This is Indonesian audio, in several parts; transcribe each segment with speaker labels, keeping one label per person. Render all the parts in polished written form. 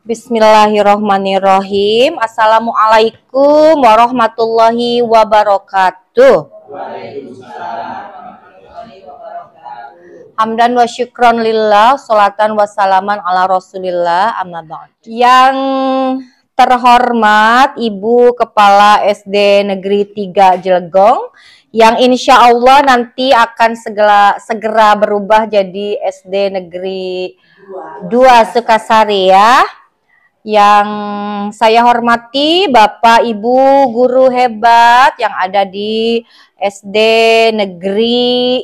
Speaker 1: Bismillahirrohmanirrohim. Assalamualaikum warahmatullahi wabarakatuh. Hamdan wa syukron lillah, sholatan wa salaman ala rasulillah, amma ba'd. Yang terhormat Ibu Kepala SD Negeri 3 Jelegong, yang insya Allah nanti akan segera berubah jadi SD Negeri 2 Sukasari ya. Yang saya hormati Bapak Ibu guru hebat yang ada di SD Negeri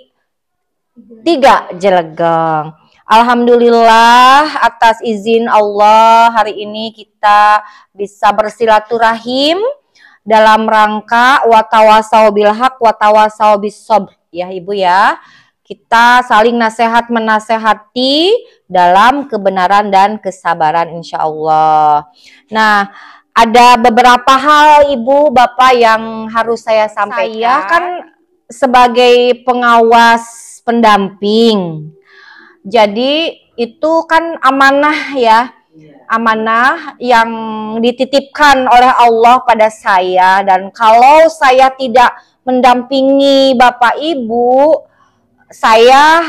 Speaker 1: 3 Jelegong. Alhamdulillah atas izin Allah hari ini kita bisa bersilaturahim dalam rangka watawasau bil haq watawasau bis sabr ya Ibu ya. Kita saling nasihat menasehati dalam kebenaran dan kesabaran insya Allah. Nah, ada beberapa hal Ibu Bapak yang harus saya sampaikan. Saya kan sebagai pengawas pendamping. Jadi itu kan amanah ya. Amanah yang dititipkan oleh Allah pada saya. Dan kalau saya tidak mendampingi Bapak Ibu, saya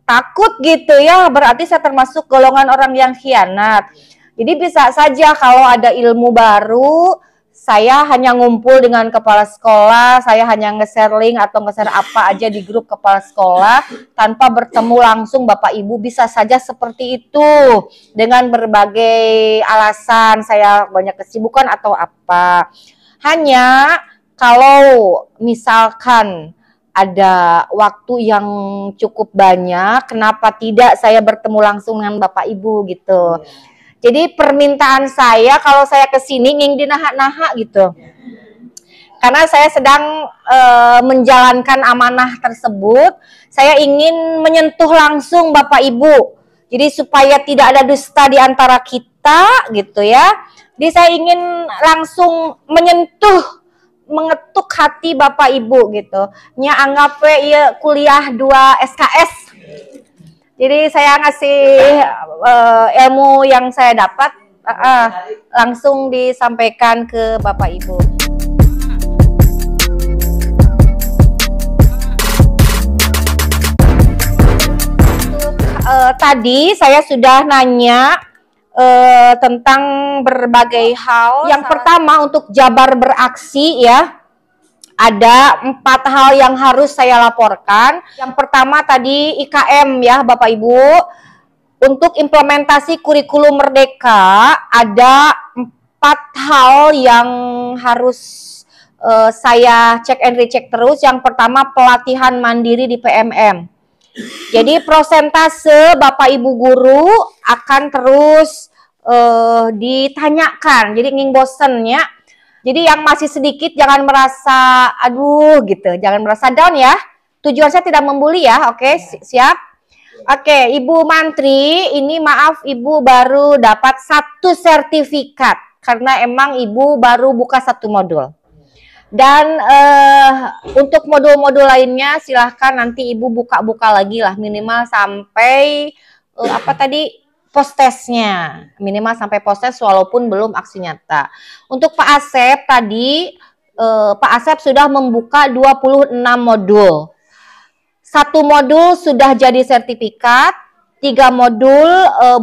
Speaker 1: takut gitu ya, berarti saya termasuk golongan orang yang khianat. Jadi bisa saja kalau ada ilmu baru, saya hanya ngumpul dengan kepala sekolah, saya hanya nge-share link atau nge-share apa aja di grup kepala sekolah, tanpa bertemu langsung Bapak Ibu, bisa saja seperti itu. Dengan berbagai alasan, saya banyak kesibukan atau apa. Hanya kalau misalkan ada waktu yang cukup banyak, kenapa tidak saya bertemu langsung dengan Bapak Ibu gitu. Jadi permintaan saya kalau saya kesini ingin dinahak-nahak gitu. Karena saya sedang menjalankan amanah tersebut, saya ingin menyentuh langsung Bapak Ibu. Jadi supaya tidak ada dusta di antara kita gitu ya. Jadi saya ingin langsung mengetuk hati Bapak Ibu gitu. Nya anggap ya kuliah 2 SKS. Jadi saya ngasih ilmu yang saya dapat langsung disampaikan ke Bapak Ibu. Tadi saya sudah nanya tentang berbagai hal. Yang pertama untuk Jabar beraksi ya, ada 4 hal yang harus saya laporkan. Yang pertama tadi IKM ya Bapak Ibu. Untuk implementasi kurikulum Merdeka ada 4 hal yang harus saya cek and recheck terus. Yang pertama pelatihan mandiri di PMM. Jadi prosentase Bapak Ibu guru akan terus ditanyakan. Jadi nging bosen ya. Jadi yang masih sedikit jangan merasa aduh gitu. Jangan merasa down ya. Tujuan saya tidak membuli ya. Oke, siap? Oke, Ibu Mantri, ini maaf Ibu baru dapat 1 sertifikat. Karena emang Ibu baru buka 1 modul. Dan untuk modul-modul lainnya silahkan nanti Ibu buka-buka lagi lah minimal sampai post-testnya. Minimal sampai post-test walaupun belum aksi nyata. Untuk Pak Asep tadi Pak Asep sudah membuka 26 modul. 1 modul sudah jadi sertifikat, 3 modul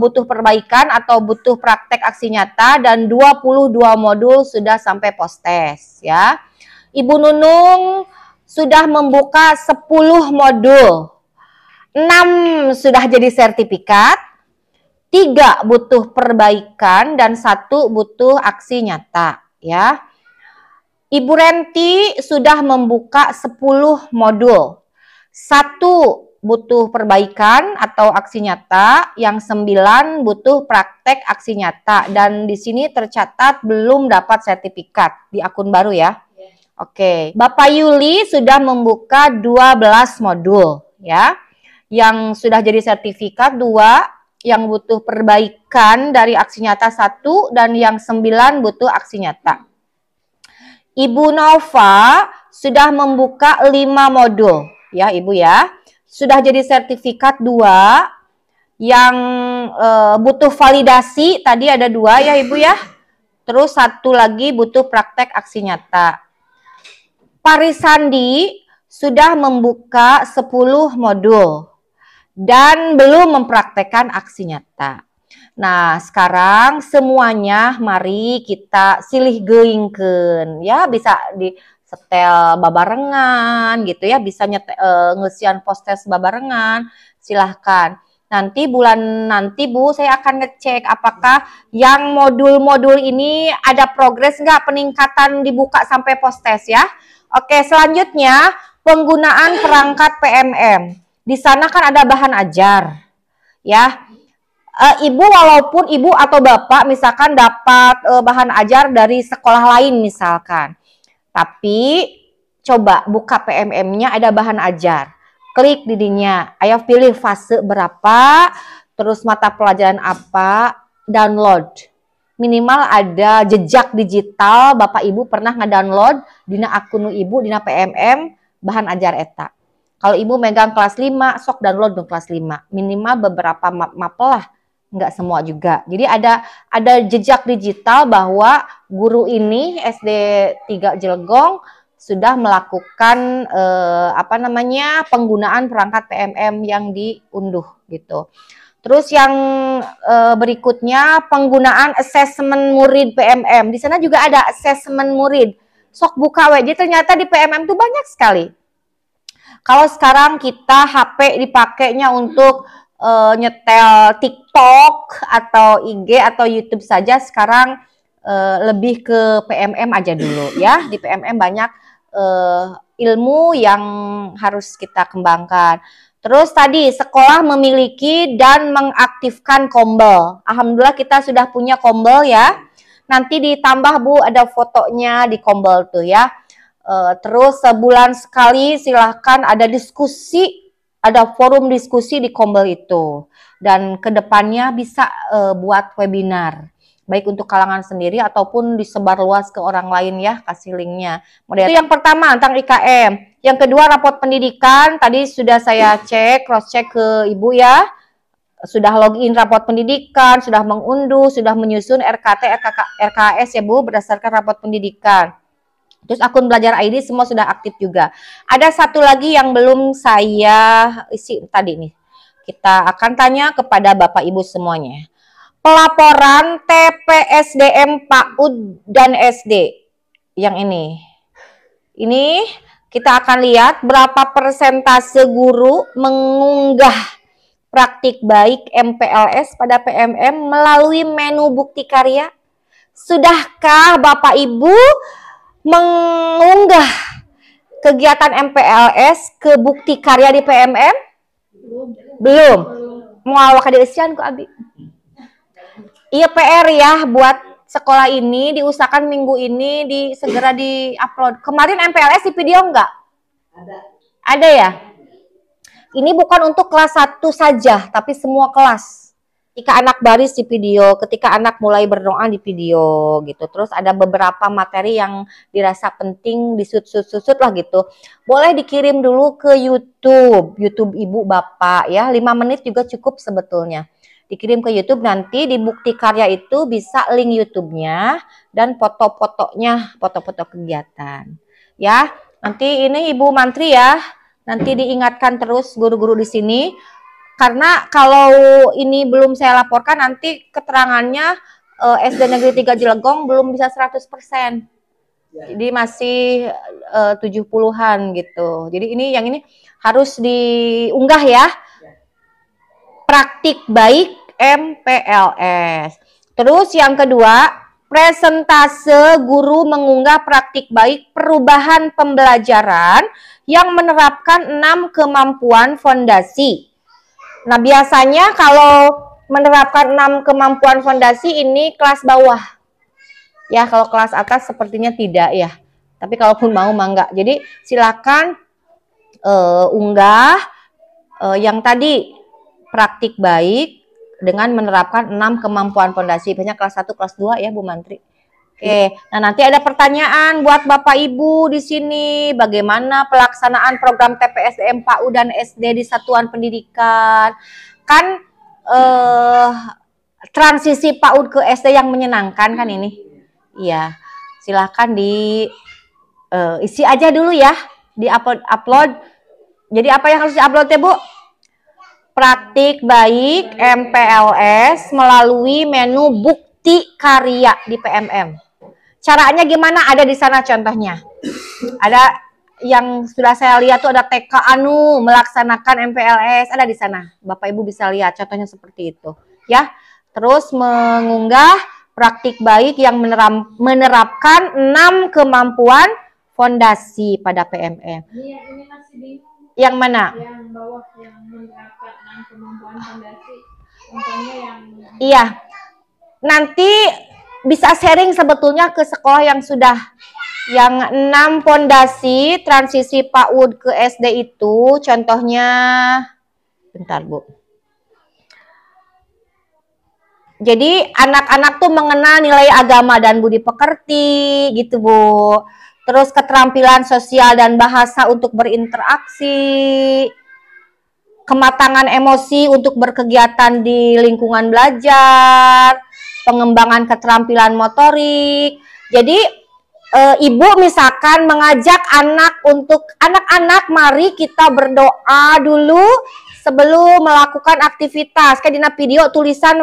Speaker 1: butuh perbaikan atau butuh praktek aksi nyata dan 22 modul sudah sampai post-test ya. Ibu Nunung sudah membuka 10 modul, 6 sudah jadi sertifikat, 3 butuh perbaikan dan 1 butuh aksi nyata ya. Ibu Renti sudah membuka 10 modul, 1 butuh perbaikan atau aksi nyata, yang 9 butuh praktek aksi nyata dan di sini tercatat belum dapat sertifikat di akun baru ya. Oke, Bapak Yuli sudah membuka 12 modul ya. Yang sudah jadi sertifikat 2, yang butuh perbaikan dari aksi nyata 1 dan yang 9 butuh aksi nyata. Ibu Nova sudah membuka 5 modul ya Ibu ya. Sudah jadi sertifikat 2, yang butuh validasi tadi ada 2 ya Ibu ya. Terus 1 lagi butuh praktek aksi nyata. Parisandi sudah membuka 10 modul dan belum mempraktekkan aksi nyata. Nah, sekarang semuanya mari kita silih geingkeun ya, bisa di setel babarengan gitu ya, bisa ngesian postes babarengan, silahkan. Nanti bulan nanti Bu, saya akan ngecek apakah yang modul-modul ini ada progres nggak peningkatan dibuka sampai postes ya. Oke, selanjutnya penggunaan perangkat PMM. Di sana kan ada bahan ajar ya. Ibu walaupun ibu atau bapak misalkan dapat bahan ajar dari sekolah lain misalkan, tapi coba buka PMM-nya ada bahan ajar, klik didinya, ayo pilih fase berapa, terus mata pelajaran apa, download. Minimal ada jejak digital, bapak ibu pernah ngedownload dina akun ibu dina PMM bahan ajar eta. Kalau ibu megang kelas 5, sok download dong kelas 5. Minimal beberapa map lah. Enggak semua juga. Jadi ada jejak digital bahwa guru ini SD 3 Jelgong sudah melakukan penggunaan perangkat PMM yang diunduh gitu. Terus yang berikutnya penggunaan asesmen murid PMM. Di sana juga ada asesmen murid. Sok buka WJ, ternyata di PMM itu banyak sekali. Kalau sekarang kita HP dipakainya untuk nyetel TikTok atau IG atau YouTube saja, sekarang lebih ke PMM aja dulu ya. Di PMM banyak ilmu yang harus kita kembangkan. Terus tadi sekolah memiliki dan mengaktifkan Kombel. Alhamdulillah kita sudah punya Kombel ya. Nanti ditambah Bu ada fotonya di Kombel tuh ya. Terus sebulan sekali silahkan ada diskusi. Ada forum diskusi di Kombel itu, dan kedepannya bisa buat webinar, baik untuk kalangan sendiri ataupun disebar luas ke orang lain ya, kasih linknya. Itu yang pertama tentang IKM. Yang kedua raport pendidikan, tadi sudah saya cek, cross check ke Ibu ya, sudah login raport pendidikan, sudah mengunduh, sudah menyusun RKT, RKS ya Bu, berdasarkan raport pendidikan. Terus akun belajar ID semua sudah aktif juga. Ada satu lagi yang belum saya isi tadi nih. Kita akan tanya kepada Bapak Ibu semuanya. Pelaporan TPSDM PAUD dan SD. Yang ini. Ini kita akan lihat berapa persentase guru mengunggah praktik baik MPLS pada PMM melalui menu bukti karya. Sudahkah Bapak Ibu mengunggah kegiatan MPLS ke bukti karya di PMM? Belum. Mau awak kadesian ku Abi. Iya PR ya buat sekolah ini, diusahakan minggu ini segera di-upload. Kemarin MPLS di video enggak? Ada ya? Ini bukan untuk kelas 1 saja, tapi semua kelas. Ketika anak baris di video, ketika anak mulai berdoa di video gitu. Terus ada beberapa materi yang dirasa penting disut-sut lah gitu. Boleh dikirim dulu ke YouTube Ibu Bapak ya. 5 menit juga cukup sebetulnya. Dikirim ke YouTube, nanti di bukti karya itu bisa link YouTube-nya dan foto-fotonya, foto-foto kegiatan. Ya, nanti ini Ibu Mantri ya. Nanti diingatkan terus guru-guru di sini. Karena kalau ini belum saya laporkan, nanti keterangannya SD Negeri 3 Jelgong belum bisa 100%. Jadi masih 70-an gitu. Jadi yang ini harus diunggah ya. Praktik baik MPLS. Terus yang kedua, presentase guru mengunggah praktik baik perubahan pembelajaran yang menerapkan 6 kemampuan fondasi. Nah, biasanya kalau menerapkan 6 kemampuan fondasi ini kelas bawah. Ya, kalau kelas atas sepertinya tidak ya. Tapi kalaupun mau enggak. Jadi silakan unggah yang tadi praktik baik dengan menerapkan 6 kemampuan fondasi. Banyak kelas 1, kelas 2 ya, Bu Mantri. Oke, nah nanti ada pertanyaan buat Bapak Ibu di sini, bagaimana pelaksanaan program TPSDM PAUD dan SD di satuan pendidikan. Kan transisi PAUD ke SD yang menyenangkan kan ini? Iya, silahkan di isi aja dulu ya, di upload. Jadi apa yang harus diupload ya Bu? Praktik baik MPLS melalui menu bukti karya di PMM. Caranya gimana? Ada di sana contohnya. Ada yang sudah saya lihat tuh ada TK Anu melaksanakan MPLS, ada di sana. Bapak Ibu bisa lihat contohnya seperti itu, ya. Terus mengunggah praktik baik yang menerapkan 6 kemampuan fondasi pada PMM.
Speaker 2: Ini masih bingung.
Speaker 1: Yang mana?
Speaker 2: Yang bawah yang menerapkan 6 kemampuan fondasi. Contohnya yang
Speaker 1: Iya. Nanti bisa sharing sebetulnya ke sekolah yang sudah yang 6 fondasi transisi PAUD ke SD itu contohnya, bentar Bu. Jadi anak-anak tuh mengenal nilai agama dan budi pekerti gitu Bu. Terus keterampilan sosial dan bahasa untuk berinteraksi, kematangan emosi untuk berkegiatan di lingkungan belajar, pengembangan keterampilan motorik. Jadi ibu misalkan mengajak anak-anak mari kita berdoa dulu sebelum melakukan aktivitas. Kayak di video tulisan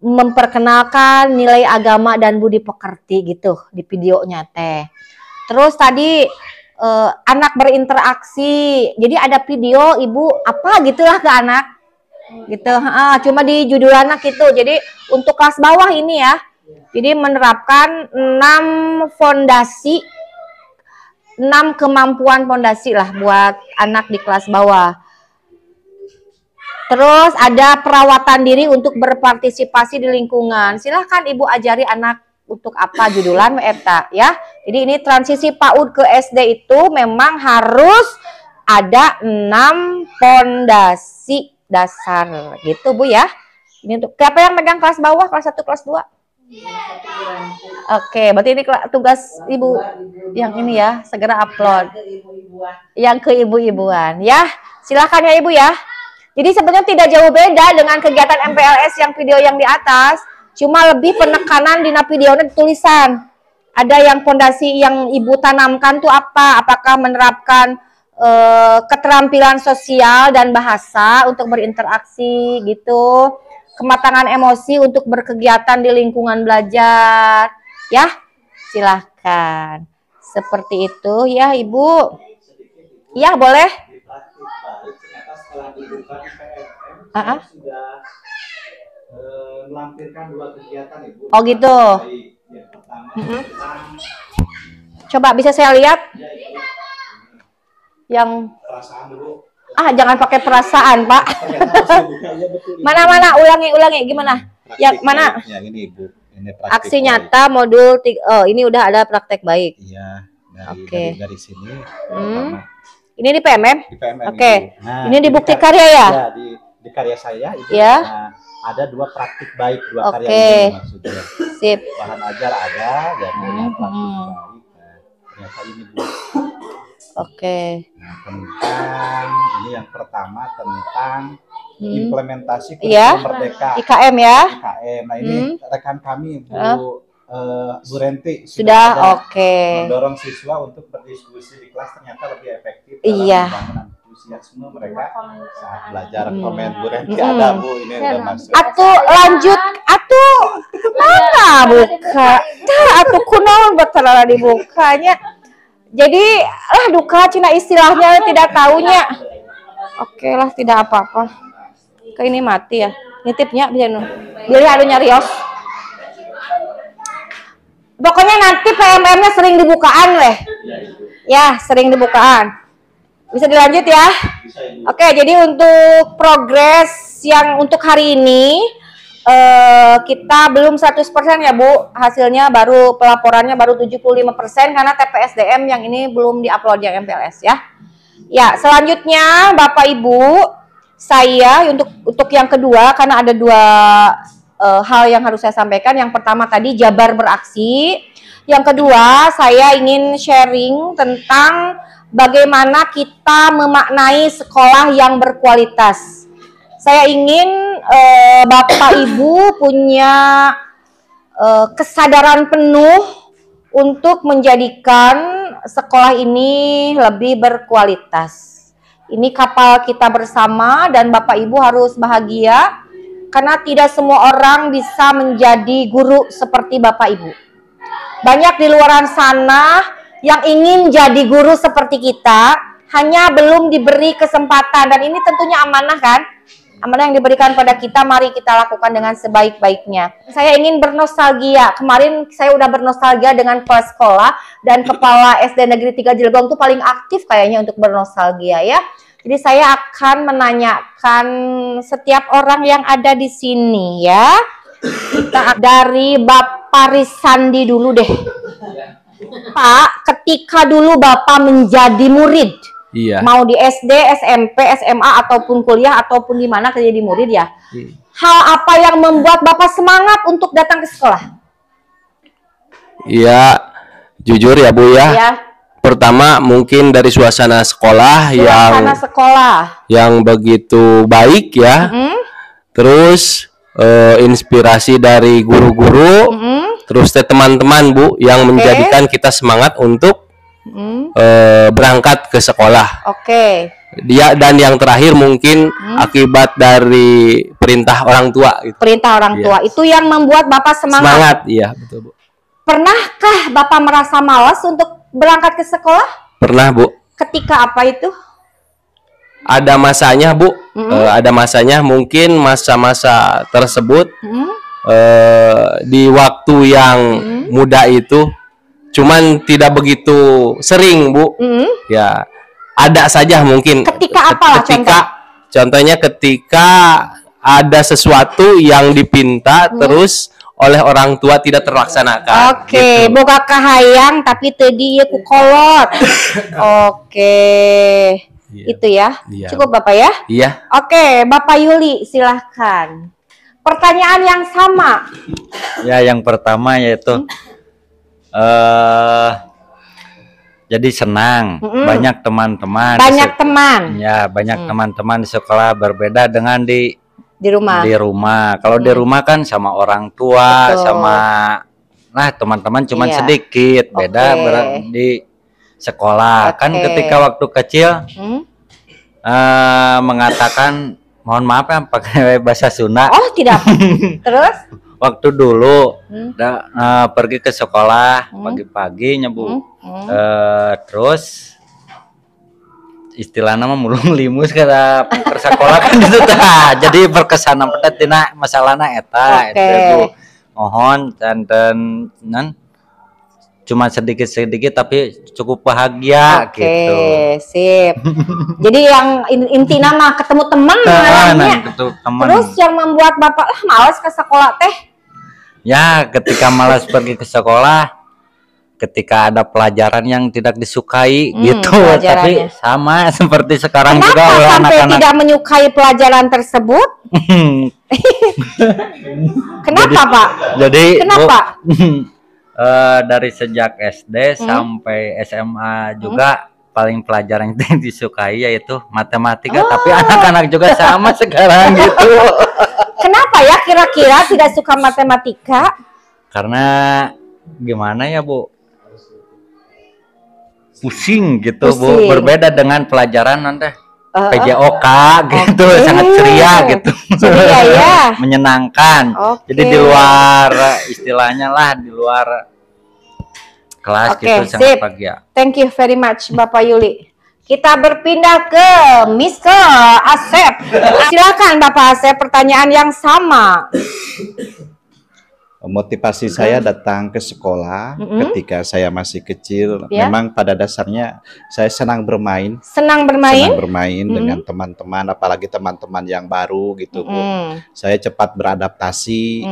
Speaker 1: memperkenalkan nilai agama dan budi pekerti gitu di videonya teh. Terus tadi anak berinteraksi. Jadi ada video ibu apa gitulah ke anak. Gitu. Cuma di judul anak gitu. Jadi untuk kelas bawah ini ya. Jadi menerapkan 6 fondasi, 6 kemampuan fondasi lah buat anak di kelas bawah. Terus ada perawatan diri untuk berpartisipasi di lingkungan. Silahkan ibu ajari anak untuk apa judulan eta ya. Jadi ini transisi PAUD ke SD itu memang harus ada 6 fondasi dasar gitu Bu ya. Ini untuk siapa yang megang kelas bawah, kelas 1, kelas 2? Oke, berarti ini tugas ibu yang ini ya, segera upload. Yang ke ibu-ibuan ya. Silakan ya ibu ya. Jadi sebenarnya tidak jauh beda dengan kegiatan MPLS yang video yang di atas, cuma lebih penekanan di videonya tulisan. Ada yang fondasi yang ibu tanamkan tuh apa? Apakah menerapkan keterampilan sosial dan bahasa untuk berinteraksi gitu, kematangan emosi untuk berkegiatan di lingkungan belajar, ya silahkan seperti itu ya ibu. Ya boleh.
Speaker 3: Sudah melampirkan 2 kegiatan ibu.
Speaker 1: Oh gitu.
Speaker 3: Yang pertama
Speaker 1: coba bisa saya lihat yang
Speaker 3: perasaan dulu.
Speaker 1: Jangan pakai perasaan Pak. Mana ulangi gimana? Yang mana?
Speaker 3: Ya, ini ibu. Ini
Speaker 1: aksi nyata modul 3. Ini udah ada praktek baik.
Speaker 3: Iya. Dari sini.
Speaker 1: Ini di PMM?
Speaker 3: Di PMM.
Speaker 1: Oke.
Speaker 3: Nah,
Speaker 1: ini di bukti karya ya?
Speaker 3: Ya, di karya saya itu ada 2 praktik baik, 2 karya ini maksudnya. Sip. Bahan ajar ada, dan praktik baik. Ternyata ini Bu.
Speaker 1: Oke.
Speaker 3: Nah, tentang ini yang pertama tentang implementasi kurikulum merdeka.
Speaker 1: IKM ya?
Speaker 3: IKM. Nah, ini rekan kami Bu Renti
Speaker 1: sudah
Speaker 3: mendorong siswa untuk berdiskusi di kelas, ternyata lebih efektif dalam membangun antusiasme mereka saat belajar. Komen Bu Renti ada Bu, ini udah masuk.
Speaker 1: Lanjut mana buka? Kunaon betara dibukanya. Jadi duka cina istilahnya tidak tahunya. Oke lah, tidak apa-apa. Kayak ini mati ya. Nitipnya bisa pilih adu nyarios. Pokoknya nanti PMM-nya sering dibukaan ya, sering dibukaan. Bisa dilanjut ya. Oke, jadi untuk progres yang untuk hari ini kita belum 100% ya Bu, hasilnya baru pelaporannya baru 75% karena TPSDM yang ini belum diupload yang MPLS ya. Ya, selanjutnya Bapak Ibu, saya untuk yang kedua karena ada 2 hal yang harus saya sampaikan. Yang pertama tadi Jabar beraksi. Yang kedua, saya ingin sharing tentang bagaimana kita memaknai sekolah yang berkualitas. Saya ingin Bapak Ibu punya kesadaran penuh untuk menjadikan sekolah ini lebih berkualitas. Ini kapal kita bersama dan Bapak Ibu harus bahagia karena tidak semua orang bisa menjadi guru seperti Bapak Ibu. Banyak di luar sana yang ingin jadi guru seperti kita, hanya belum diberi kesempatan, dan ini tentunya amanah kan? Amanah yang diberikan pada kita, mari kita lakukan dengan sebaik-baiknya. Saya ingin bernostalgia. Kemarin saya udah bernostalgia dengan kepala sekolah, dan kepala SD Negeri 3 Cilegon itu paling aktif kayaknya untuk bernostalgia ya. Jadi saya akan menanyakan setiap orang yang ada di sini ya. Kita dari Bapak Risandi dulu deh. Pak, ketika dulu Bapak menjadi murid, iya, mau di SD, SMP, SMA, ataupun kuliah, ataupun di mana kerja di murid ya. Iya. Hal apa yang membuat Bapak semangat untuk datang ke sekolah?
Speaker 4: Iya, jujur ya Bu ya. Iya. Pertama mungkin dari suasana sekolah, yang begitu baik ya. Terus inspirasi dari guru-guru, terus teman-teman Bu yang menjadikan kita semangat untuk berangkat ke sekolah. Dia, dan yang terakhir mungkin akibat dari perintah orang tua. Gitu.
Speaker 1: Perintah orang tua itu yang membuat Bapak semangat.
Speaker 4: Semangat, iya betul Bu.
Speaker 1: Pernahkah Bapak merasa malas untuk berangkat ke sekolah?
Speaker 4: Pernah Bu.
Speaker 1: Ketika apa itu?
Speaker 4: Ada masanya Bu. Ada masanya, mungkin masa-masa tersebut di waktu yang muda itu, cuman tidak begitu sering Bu. Ya ada saja mungkin.
Speaker 1: Ketika apalah
Speaker 4: contohnya ketika ada sesuatu yang dipinta terus oleh orang tua tidak terlaksanakan.
Speaker 1: Gitu. Boga kahayang tapi tadi ieu ku kolot. Iya. Itu ya. Iya. Cukup Bapak ya?
Speaker 4: Iya.
Speaker 1: Bapak Yuli silahkan. Pertanyaan yang sama.
Speaker 3: Ya, yang pertama yaitu jadi senang, banyak teman-teman.
Speaker 1: Banyak teman.
Speaker 3: Ya, banyak teman-teman di sekolah, berbeda dengan di
Speaker 1: rumah.
Speaker 3: Di rumah. Kalau di rumah kan sama orang tua, sama teman-teman cuman sedikit. Beda di sekolah. Kan ketika waktu kecil mengatakan, mohon maaf ya pakai bahasa Sunda.
Speaker 1: Oh, tidak. Terus?
Speaker 3: Waktu dulu pergi ke sekolah pagi-pagi nyebu. Terus istilahnya mah mulung limus kata persekolah kan gitu tah. Jadi berkesan pada tina masalahna eta itu mohon dan cuma sedikit-sedikit tapi cukup bahagia gitu.
Speaker 1: Sip. Jadi yang intinya mah ketemu teman Terus yang membuat Bapak malas ke sekolah teh?
Speaker 3: Ya, ketika malas pergi ke sekolah, ketika ada pelajaran yang tidak disukai gitu, tapi sama seperti sekarang.
Speaker 1: Kenapa
Speaker 3: juga
Speaker 1: sampai tidak menyukai pelajaran tersebut? Kenapa Pak?
Speaker 3: Jadi
Speaker 1: kenapa?
Speaker 3: Dari sejak SD sampai SMA juga paling pelajaran yang disukai yaitu matematika, tapi anak-anak juga sama sekarang gitu.
Speaker 1: Kenapa ya kira-kira tidak suka matematika?
Speaker 3: Karena gimana ya Bu? Pusing gitu Bu, berbeda dengan pelajaran nanti PJOK gitu, sangat ceria gitu.
Speaker 1: Ceria ya.
Speaker 3: Menyenangkan. Jadi di luar istilahnya di luar kelas gitu sangat bahagia.
Speaker 1: Thank you very much Bapak Yuli. Kita berpindah ke Mr. Asep. Silakan Bapak Asep, pertanyaan yang sama.
Speaker 5: Motivasi saya datang ke sekolah ketika saya masih kecil, memang pada dasarnya saya senang bermain. Senang bermain dengan teman-teman, apalagi teman-teman yang baru gitu Bu. Saya cepat beradaptasi,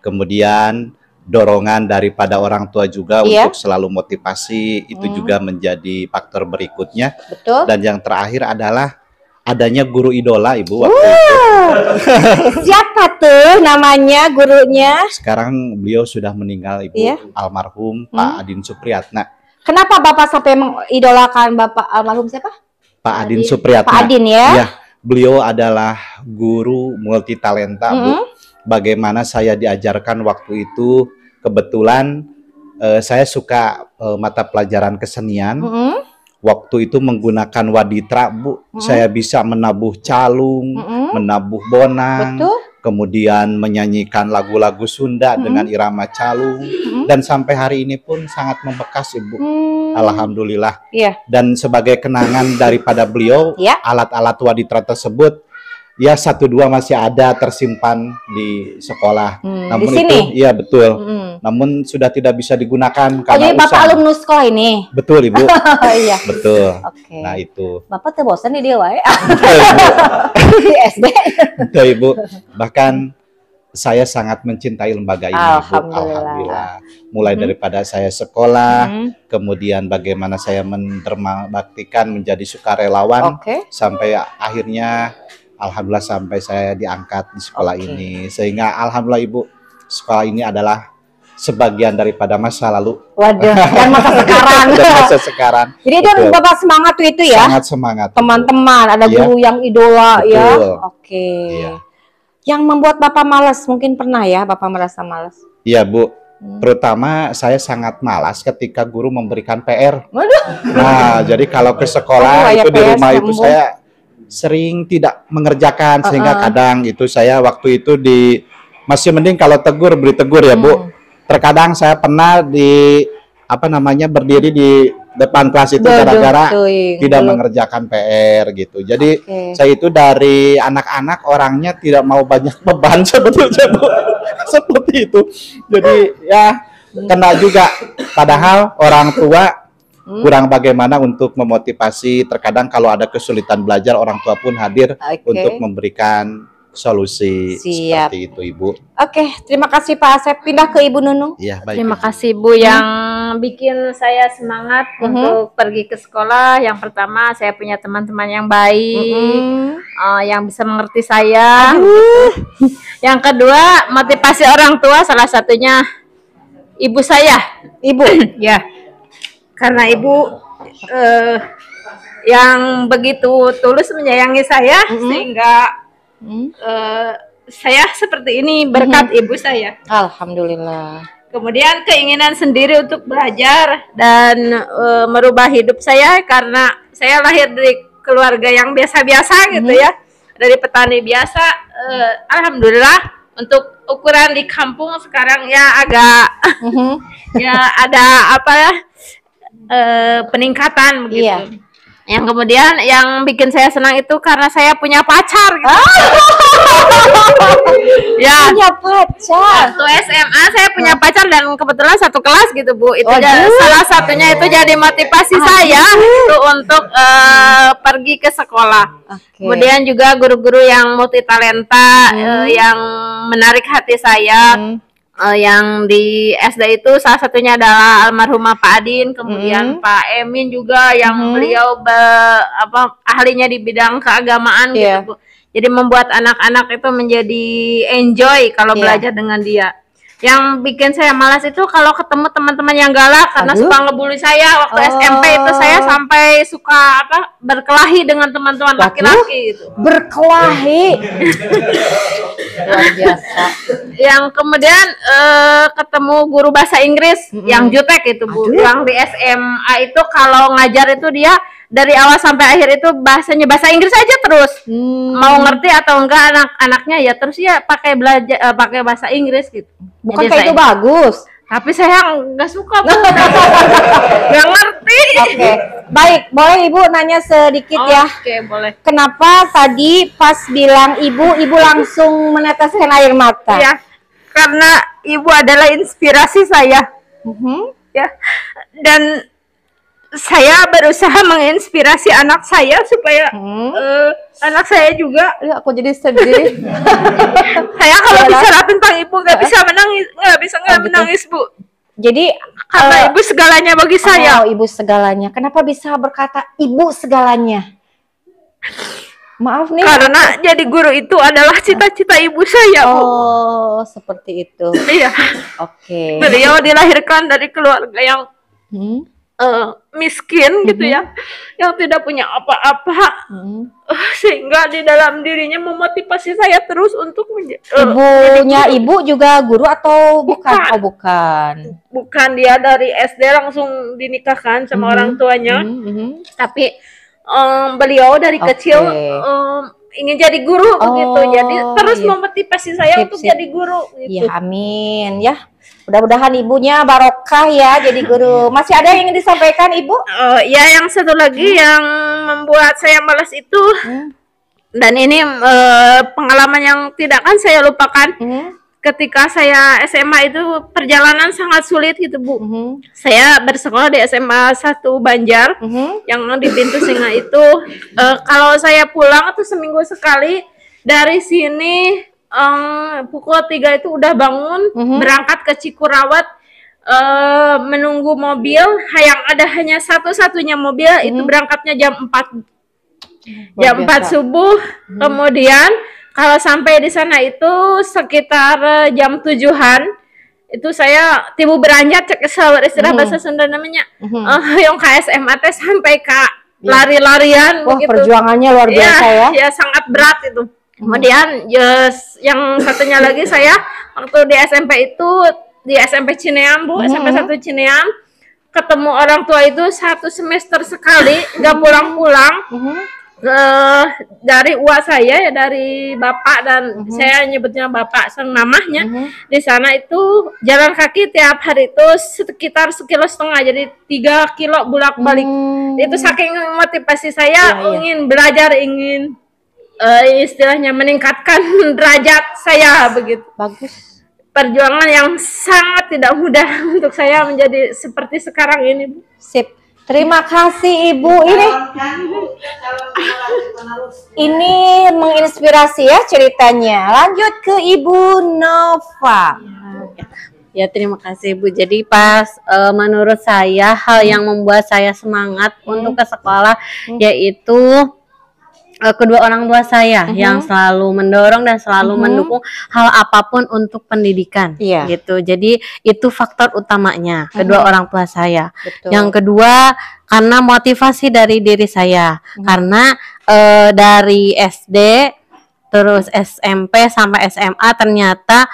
Speaker 5: kemudian dorongan daripada orang tua juga untuk selalu motivasi, itu juga menjadi faktor berikutnya.
Speaker 1: Betul.
Speaker 5: Dan yang terakhir adalah adanya guru idola Ibu waktu itu.
Speaker 1: Siapa tuh namanya gurunya?
Speaker 5: Sekarang beliau sudah meninggal Ibu, almarhum Pak Adin Supriyatna.
Speaker 1: Kenapa Bapak sampai mengidolakan Bapak almarhum siapa?
Speaker 5: Pak Adin Supriyatna.
Speaker 1: Pak Adin ya?
Speaker 5: Iya, beliau adalah guru multitalenta, Bu. Bagaimana saya diajarkan waktu itu, kebetulan saya suka mata pelajaran kesenian. Waktu itu menggunakan waditra, Bu. Saya bisa menabuh calung, menabuh bonang, kemudian menyanyikan lagu-lagu Sunda dengan irama calung, dan sampai hari ini pun sangat membekas, Ibu. Alhamdulillah. Dan sebagai kenangan daripada beliau, alat-alat waditra tersebut ya 1-2 masih ada tersimpan di sekolah. Namun
Speaker 1: di sini?
Speaker 5: itu, iya betul. Namun sudah tidak bisa digunakan karena
Speaker 1: jadi Bapak alumnus sekolah ini?
Speaker 5: Betul, Ibu.
Speaker 1: Iya.
Speaker 5: Betul.
Speaker 1: Oke.
Speaker 5: Nah itu.
Speaker 1: Bapak tuh bosan nih dia wae. Di SD.
Speaker 5: Betul, Ibu. Bahkan saya sangat mencintai lembaga ini, Ibu. Alhamdulillah. Mulai daripada saya sekolah, kemudian bagaimana saya baktikan menjadi sukarelawan, sampai akhirnya alhamdulillah sampai saya diangkat di sekolah ini. Sehingga alhamdulillah, Ibu, sekolah ini adalah sebagian daripada masa lalu.
Speaker 1: Waduh, dan masa sekarang.
Speaker 5: Dan masa sekarang.
Speaker 1: Jadi itu Bapak semangat tuh itu ya?
Speaker 5: Sangat semangat.
Speaker 1: Teman-teman, ada guru yang idola.
Speaker 5: Betul.
Speaker 1: Ya. Oke. Yang membuat Bapak malas, mungkin pernah ya Bapak merasa malas?
Speaker 5: Iya, Bu. Terutama saya sangat malas ketika guru memberikan PR. Nah, jadi kalau ke sekolah itu di rumah itu saya sering tidak mengerjakan, sehingga kadang itu saya waktu itu masih mending kalau tegur, beri tegur ya, Bu. Terkadang saya pernah berdiri di depan kelas itu gara-gara tidak mengerjakan PR gitu. Jadi saya itu dari anak-anak orangnya tidak mau banyak beban sebetulnya, Bu. Seperti itu. Jadi ya kena juga. Padahal orang tua kurang bagaimana untuk memotivasi. Terkadang kalau ada kesulitan belajar, orang tua pun hadir untuk memberikan solusi. Seperti itu, Ibu.
Speaker 1: Oke, terima kasih Pak Asep. Pindah ke Ibu Nunung.
Speaker 5: Iya, baik.
Speaker 2: Terima kasih, Bu, yang bikin saya semangat untuk pergi ke sekolah. Yang pertama, saya punya teman-teman yang baik, yang bisa mengerti saya. Yang kedua, motivasi orang tua, salah satunya ibu saya.
Speaker 1: Ibu?
Speaker 2: Ya. Karena ibu yang begitu tulus menyayangi saya, sehingga saya seperti ini berkat ibu saya.
Speaker 1: Alhamdulillah.
Speaker 2: Kemudian keinginan sendiri untuk belajar dan merubah hidup saya, karena saya lahir dari keluarga yang biasa-biasa gitu ya, dari petani biasa. Alhamdulillah untuk ukuran di kampung sekarang ya agak ya ada peningkatan begitu. Yang kemudian yang bikin saya senang itu karena saya punya pacar gitu. Ya,
Speaker 1: punya pacar.
Speaker 2: Waktu SMA saya punya pacar dan kebetulan satu kelas gitu, Bu. Itu salah satunya itu jadi motivasi saya itu untuk pergi ke sekolah. Kemudian juga guru-guru yang multitalenta yang menarik hati saya. Yang di SD itu salah satunya adalah almarhumah Pak Adin, kemudian Pak Emin juga yang beliau ahlinya di bidang keagamaan gitu, Bu. Jadi membuat anak-anak itu menjadi enjoy kalau belajar dengan dia. Yang bikin saya malas itu kalau ketemu teman-teman yang galak karena suka ngebully saya. Waktu SMP itu saya sampai suka berkelahi dengan teman-teman laki-laki gitu.
Speaker 1: Berkelahi. Luar biasa.
Speaker 2: Yang kemudian ketemu guru bahasa Inggris yang jutek itu, Bu. Yang di SMA itu kalau ngajar itu dia dari awal sampai akhir itu bahasanya bahasa Inggris aja terus. Mau ngerti atau enggak anak-anaknya ya terus ya pakai bahasa Inggris gitu.
Speaker 1: Bukan kayak itu bagus.
Speaker 2: Tapi saya nggak suka, Bu. Nggak ngerti.
Speaker 1: Oke. Baik, boleh Ibu nanya sedikit ya?
Speaker 2: Oke, boleh.
Speaker 1: Kenapa tadi pas bilang ibu langsung meneteskan air mata?
Speaker 2: Ya, karena ibu adalah inspirasi saya. Ya. Dan saya berusaha menginspirasi anak saya supaya anak saya juga.
Speaker 1: Aku jadi sedih.
Speaker 2: Saya kalau bicara tentang ibu nggak bisa menangis, Bu.
Speaker 1: Jadi
Speaker 2: karena ibu segalanya bagi saya.
Speaker 1: Ibu segalanya. Kenapa bisa berkata ibu segalanya? Maaf nih.
Speaker 2: Karena jadi guru itu adalah cita-cita ibu saya, Bu.
Speaker 1: Oh, seperti itu.
Speaker 2: Iya.
Speaker 1: Oke.
Speaker 2: Beliau dilahirkan dari keluarga yang miskin gitu ya, yang tidak punya apa-apa, sehingga di dalam dirinya memotivasi saya terus untuk
Speaker 1: ibunya ibu juga guru atau bukan? Oh
Speaker 2: bukan, dia dari SD langsung dinikahkan sama orang tuanya, tapi beliau dari kecil ingin jadi guru begitu, jadi terus memotivasi saya untuk jadi guru gitu.
Speaker 1: Ya amin ya. Mudah-mudahan ibunya barokah ya jadi guru. Masih ada yang ingin disampaikan ibu?
Speaker 2: Ya, yang satu lagi yang membuat saya malas itu, dan ini pengalaman yang tidak akan saya lupakan. Ketika saya SMA itu perjalanan sangat sulit gitu Bu. Saya bersekolah di SMA 1 Banjar, yang di Pintu Singa itu. Kalau saya pulang itu seminggu sekali dari sini. Pukul 3 itu udah bangun, berangkat ke Cikurawat, menunggu mobil, yang ada hanya satu-satunya mobil, itu berangkatnya jam 4 subuh. Kemudian kalau sampai di sana itu sekitar jam 7-an, itu saya tibu beranjat cek istilah bahasa Sunda namanya, yang KSMA teh sampai ke lari-larian.
Speaker 1: Wah, begitu. Perjuangannya luar biasa ya.
Speaker 2: Ya sangat berat itu. Kemudian yang satunya lagi, saya waktu di SMP itu di SMP Cineam Bu, SMP 1 Cineam, ketemu orang tua itu 1 semester sekali, nggak pulang-pulang. Dari uang saya ya, dari bapak, dan saya nyebutnya bapak sang mamahnya. Di sana itu jalan kaki tiap hari itu sekitar 1,5 kilo, jadi 3 kilo bolak-balik. Itu saking motivasi saya ingin belajar, ingin istilahnya meningkatkan derajat saya begitu.
Speaker 1: Bagus.
Speaker 2: Perjuangan yang sangat tidak mudah untuk saya menjadi seperti sekarang ini Bu.
Speaker 1: Sip. Terima kasih Ibu. Ini menginspirasi ya ceritanya. Lanjut ke Ibu Nova.
Speaker 6: Ya, terima kasih Bu. Jadi pas menurut saya hal yang membuat saya semangat untuk ke sekolah yaitu kedua orang tua saya yang selalu mendorong dan selalu mendukung hal apapun untuk pendidikan, gitu. Jadi itu faktor utamanya, kedua orang tua saya. Betul. Yang kedua karena motivasi dari diri saya, karena dari SD terus SMP sampai SMA ternyata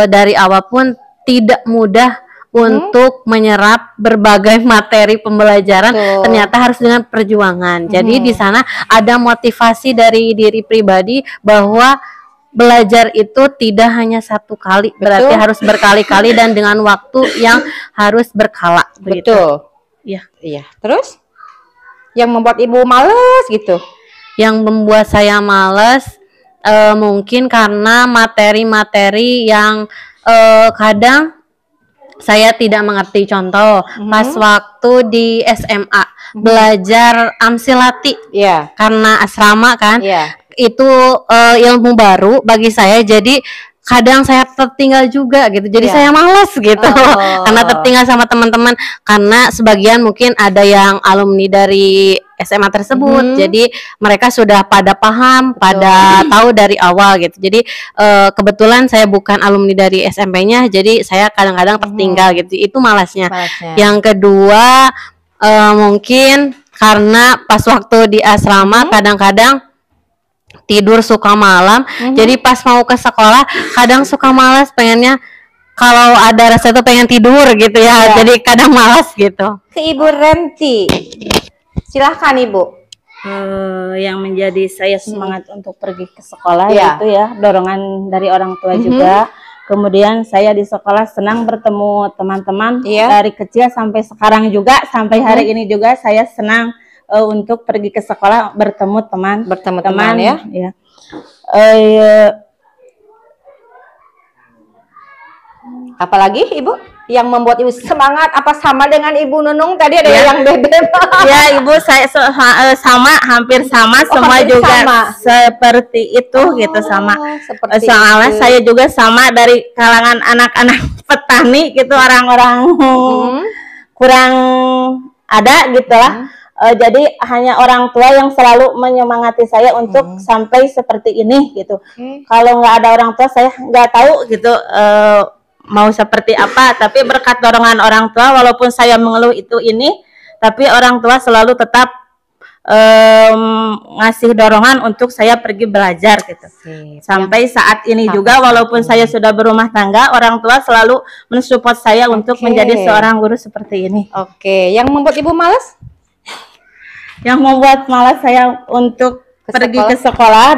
Speaker 6: dari awal pun tidak mudah untuk menyerap berbagai materi pembelajaran. Ternyata harus dengan perjuangan. Jadi di sana ada motivasi dari diri pribadi bahwa belajar itu tidak hanya 1 kali, berarti harus berkali-kali dan dengan waktu yang harus berkala.
Speaker 1: Betul. Iya. Terus yang membuat Ibu males gitu?
Speaker 6: Yang membuat saya males mungkin karena materi-materi yang kadang saya tidak mengerti. Contoh, pas waktu di SMA belajar amsilati, karena asrama kan, itu ilmu baru bagi saya. Jadi kadang saya tertinggal juga gitu. Jadi saya malas gitu, karena tertinggal sama teman-teman. Karena sebagian mungkin ada yang alumni dari SMA tersebut, jadi mereka sudah pada paham, pada tahu dari awal gitu. Jadi kebetulan saya bukan alumni dari SMP-nya, jadi saya kadang-kadang tertinggal gitu. Itu malasnya. Yang kedua mungkin karena pas waktu di asrama kadang-kadang tidur suka malam, jadi pas mau ke sekolah kadang suka malas, pengennya kalau ada rasa itu pengen tidur gitu ya, jadi kadang malas gitu.
Speaker 1: Ke Ibu Renti, silahkan Ibu.
Speaker 7: Yang menjadi saya semangat untuk pergi ke sekolah yaitu ya dorongan dari orang tua juga. Kemudian saya di sekolah senang bertemu teman-teman dari kecil sampai sekarang juga, sampai hari ini juga saya senang untuk pergi ke sekolah bertemu teman ya.
Speaker 1: Apalagi Ibu yang membuat Ibu semangat? Apa sama dengan Ibu Nunung tadi ada yang beda?
Speaker 7: Ya Ibu, saya sama, hampir sama, semua juga seperti itu gitu, sama. Soalnya saya juga sama dari kalangan anak-anak petani gitu, orang-orang kurang ada gitu lah. Jadi hanya orang tua yang selalu menyemangati saya untuk sampai seperti ini gitu. Kalau nggak ada orang tua saya nggak tahu gitu mau seperti apa. Tapi berkat dorongan orang tua, walaupun saya mengeluh itu ini, tapi orang tua selalu tetap ngasih dorongan untuk saya pergi belajar gitu. Sampai saat ini juga walaupun saya sudah berumah tangga, orang tua selalu mensupport saya untuk menjadi seorang guru seperti ini.
Speaker 1: Yang membuat Ibu malas?
Speaker 7: Yang membuat malas saya untuk pergi ke sekolah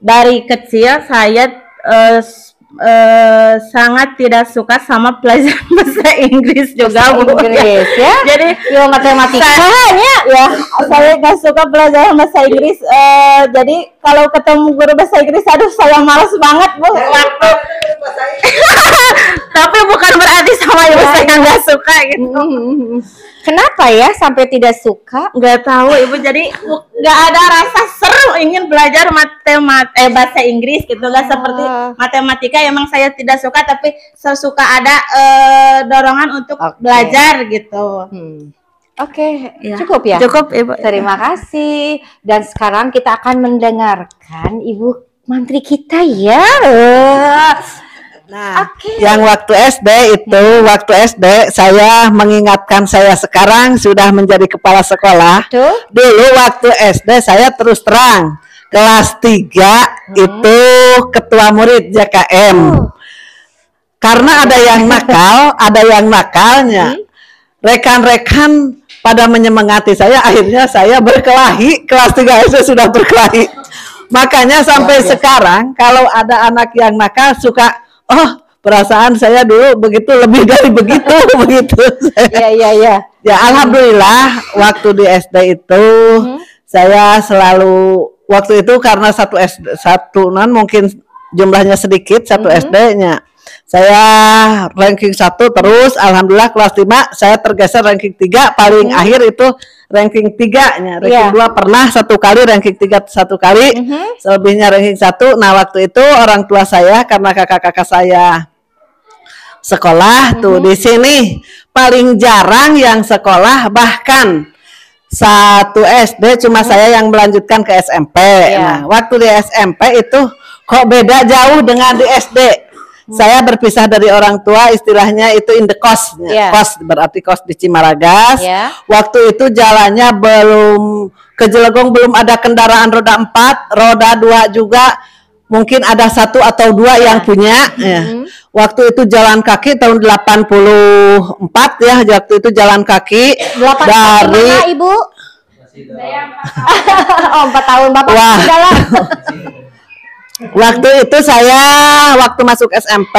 Speaker 7: dari kecil saya sangat tidak suka sama pelajaran bahasa Inggris juga, Bu.
Speaker 1: Inggris ya.
Speaker 7: Jadi
Speaker 1: matematikanya
Speaker 7: ya saya nggak suka pelajaran bahasa Inggris. Jadi kalau ketemu guru bahasa Inggris, aduh saya malas banget, Bu. Waktu tapi bukan berarti sama ibu saya nggak suka gitu.
Speaker 1: Kenapa ya sampai tidak suka?
Speaker 7: Nggak tahu, Ibu. Jadi nggak ada rasa seru ingin belajar bahasa Inggris gitu. Nggak seperti matematika, emang saya tidak suka, tapi saya suka ada dorongan untuk belajar gitu.
Speaker 1: Ya. Cukup ya?
Speaker 7: Cukup, Ibu.
Speaker 1: Terima kasih. Dan sekarang kita akan mendengarkan Ibu Mantri kita ya.
Speaker 8: Nah, yang waktu SD itu, waktu SD saya mengingatkan saya sekarang sudah menjadi kepala sekolah. Dulu waktu SD saya terus terang, kelas 3 itu ketua murid JKM. Karena ada yang nakal, ada yang nakalnya. Rekan-rekan pada menyemangati saya, akhirnya saya berkelahi, kelas 3 SD sudah berkelahi. Makanya sampai sekarang kalau ada anak yang nakal suka, oh, perasaan saya dulu begitu, lebih dari begitu, begitu. Ya, alhamdulillah waktu di SD itu saya selalu, waktu itu karena satu mungkin jumlahnya sedikit, satu SD-nya. Saya ranking 1 terus, alhamdulillah kelas 5 saya tergeser ranking 3, paling akhir itu ranking 3-nya. Ranking 2 pernah 1 kali, ranking 3 1 kali, selebihnya ranking 1. Nah, waktu itu orang tua saya, karena kakak-kakak saya sekolah tuh di sini paling jarang yang sekolah, bahkan 1 SD cuma saya yang melanjutkan ke SMP. Nah, waktu di SMP itu kok beda jauh dengan di SD. Saya berpisah dari orang tua, istilahnya itu in the cost. Cost berarti cost di Cimaragas. Waktu itu jalannya belum, ke Jelegong belum ada kendaraan roda 4, roda 2 juga mungkin ada 1 atau 2 yang punya. Waktu itu jalan kaki tahun 84 ya, waktu itu jalan kaki dari
Speaker 1: mana, Ibu? 4 tahun Bapak jalan.
Speaker 8: Waktu itu saya waktu masuk SMP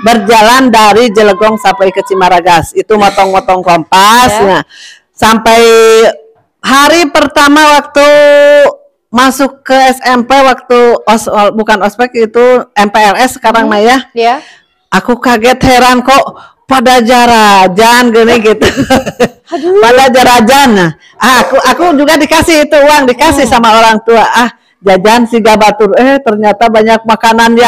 Speaker 8: berjalan dari Jelegong sampai ke Cimaragas, itu motong-motong kompas. Nah, sampai hari pertama waktu masuk ke SMP, waktu bukan ospek itu MPLS sekarang Maya. Aku kaget, heran kok pada jarajan gini gitu. Pada jarajan. Nah, aku juga dikasih itu uang, dikasih sama orang tua. Jajan si gabatur, ternyata banyak makanan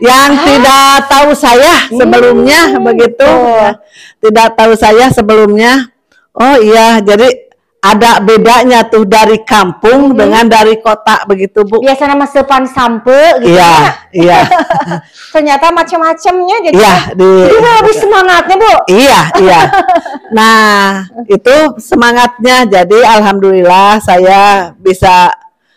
Speaker 8: yang tidak tahu saya sebelumnya, begitu ya. Tidak tahu saya sebelumnya. Oh iya, jadi ada bedanya tuh dari kampung dengan dari kota, begitu, Bu.
Speaker 1: Biasanya nama sepan sampe gitu.
Speaker 8: Iya.
Speaker 1: Ternyata macam-macamnya jadi.
Speaker 8: Jadi
Speaker 1: lebih semangatnya, Bu.
Speaker 8: Iya. Nah, itu semangatnya. Jadi alhamdulillah saya bisa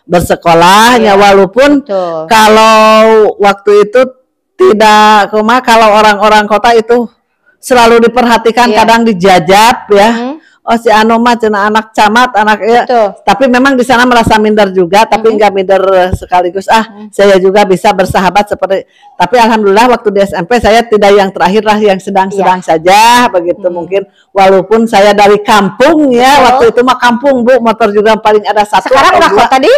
Speaker 8: bersekolahnya, walaupun kalau waktu itu tidak, kalau orang-orang kota itu selalu diperhatikan, kadang dijajab ya. Oh, si anu mah cenah anak camat, anak ya. Tapi memang di sana merasa minder juga, tapi enggak minder sekaligus. Saya juga bisa bersahabat seperti. Tapi alhamdulillah waktu di SMP saya tidak yang terakhir lah, yang sedang-sedang saja, begitu. Mungkin walaupun saya dari kampung ya, waktu itu mah kampung, Bu, motor juga paling ada 1.
Speaker 1: Sekarang udah kota di?